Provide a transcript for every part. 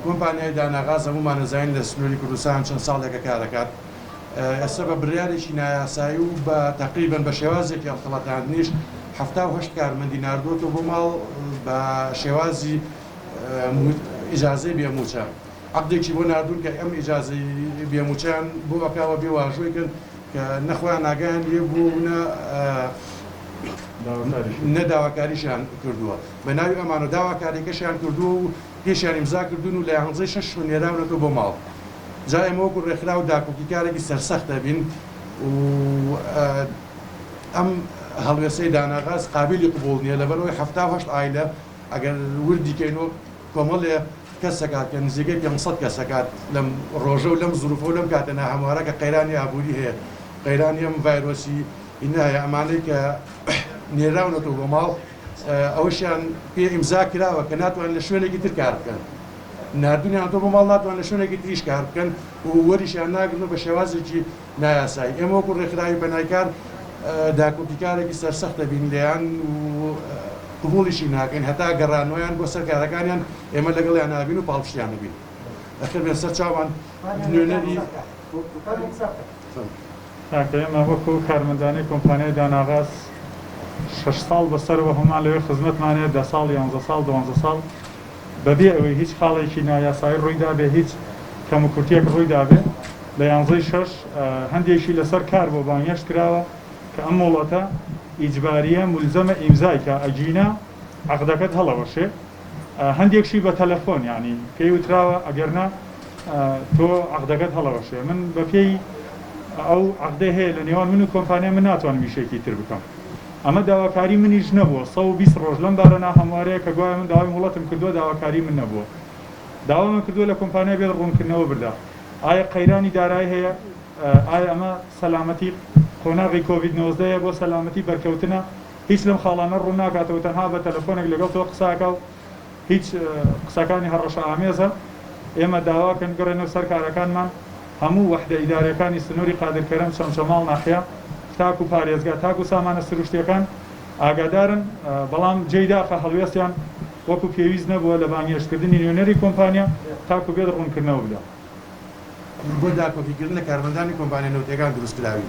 کۆمپانیای داناغاز هەمومان نەزانین لە سنووری کوردستان چەند ساڵێکە کار دەکات. ئێستا بە بڕیارێکی نایاسایی و بە تقریبن بە شێوازێکی ئەڵتەڵەتاندنیش 78 کارمەندی ناردووەتەوە بۆ ماڵ بە شێوازی ئیجازەی بێموچە. عەقدێکی بۆ ناردوون کە ئەم ئیجازەی بێموچیان بۆ بەکاوە بێ واژۆیکن کە نەخۆیان ناگەیان لێ بوو نەداواکاریشیان کردووە. بە ناوی ئەمانە داواکاریەکەشیان کردووە و پێشیان ئیمزا کردوون و لە 6 نێراونەوە بۆ ماڵ. جا ئێمە وەکو ڕێکخرا و داکۆکیکارێکی سەرسەختە بین و ئەم هەڵوێستەی داناغاز قابلی قبوڵ نییە لەبەرەوەی 78 ئایلە ئەگەر وردیکەینەوە کۆمەڵێ کەسەکات کە نزیکەی 500 کەسەکات لەم ڕۆژە و لەم زروفە و لەم کاتە ناهەموارە کە قەیرانی ئابووری هەیە، قەیرانی ئەم ڤایرۆسی ئینایە ئەمانەی کە نێراونەتەوە بۆ ماڵ ئەوەشیان پێ ئیمزا کراوە کە ناتوان لە شوێنێکی تر کار بکەن. نردونیان تۆ بۆ ماڵ ناتوان لە شوێنێکی تریش کار بکەن و وەریشیان ناگرن بە شێوازێکی نایاسایی. ئێمە وەکو ڕێکخراوی بەنایکار داکۆکیکارێکی سەرسەختە بین لێیان و قبوڵیشی ناکەین هەتا گەڕانەوەیان بۆ سەرکارەکانیان ئێمە لەگەڵیان نابین و پاڵپشتیان نبین. ئەخر بێن سەر چاوان نوێنەری ئێمە وەکو کارمەندانی کۆمپانیای داناغاز 6 ساڵ بەسەرەوە هەمان لەوێ خزمەتمانێت 10 ساڵ 11 ساڵ 12 ساڵ بەبێ ئەوەی هیچ خاڵێکی نایاسایی ڕوویدا بێ، هیچ کەم و کورتێک ڕوویدا بێ. لە 11 هەندێکی لەسەر کار بۆ بانگهێشت کراوە کە ئەم مۆڵەتە ئیجباریە مولزەمە ئیمزای کە ئەجینە عەقدەکەت هەڵەوەشێ. هەندێکشی بە تەلەفۆن یعنی پێی وتراوە ئەگەرنا تۆ عەقدەکەت هەڵەوەشێ. من بە پێی ئەو عەقدە هەیە لە نێوان من و کۆمپانیا من ناتوانم ویشێکی تر بکەم. ئەمە داواکاری منیش نەبووە 120 ڕۆژ لەم بارە ناهەموارەیە کە گوایە من داوای وڵاتم کردووە داواکاری من نەبووە. داوامە کردووە لە کۆمپانیا بێت ڕوونکردنەوە بردا. ئایا قەیرانی دارایی هەیە؟ ئایا ئەمە سەلامەتی قۆناغی کۆڤید-19 بۆ سەلامەتی بەرکەوتنە؟ هیچ لەم خاڵانە ڕوون ناکاتەوە تەنها بە تەلەفۆنێک لەگەڵ تۆ قساکە و هیچ قسەکانی هەڕەشە ئامێزە. ئێمە داواکەن گەڕێنەوە سەر کارەکانمان هەموو وەحدە ئیدارەکانی سنووری قادرکەرەم چەمچەماڵ ناحیا تاکو پارێزگا تاکو سامانە سروشتیەکان ئاگادارن، بەڵام جێیداخە هەڵوێستیان وەکو پێویست نەبووە لە بانگهێشتکردنی نوێنەری کۆمپانیا تاکو بێت ڕوونکردنەوە بدە. بۆ داکۆکیکردن لە کارمەندانی کۆمپانیا نەوتەکان دروستکراوی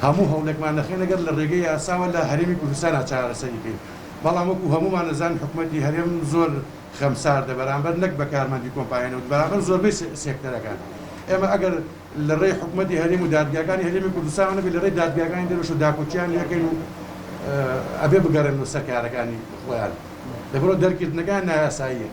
هەموو هەوڵێکمان نەخێن لەگەر لە ڕێگەی یاساوە لە هەرێمی کوردستانە چارەسەری بکەین. بەڵام وەکو هەمومان نەزانین حکوومەتی هەرێم زۆر خەمساردە بەرامبەر نەک بە کارمەندی کۆمپانیا و بەرامبەر زۆربەی سێکتەرەکان. ئێمە ئەگەر لە ڕێی حکوومەتی هەرێم و دادگاکانی هەرێمی کوردستان نەبێت لە ڕێی دادگاکانی دەروش و داکۆچیان یەکەین و ئەبێ بگەڕێنەوە سەر کارەکانی خۆیان. لەبەرەوە دەرکردنەکان نایاساییە.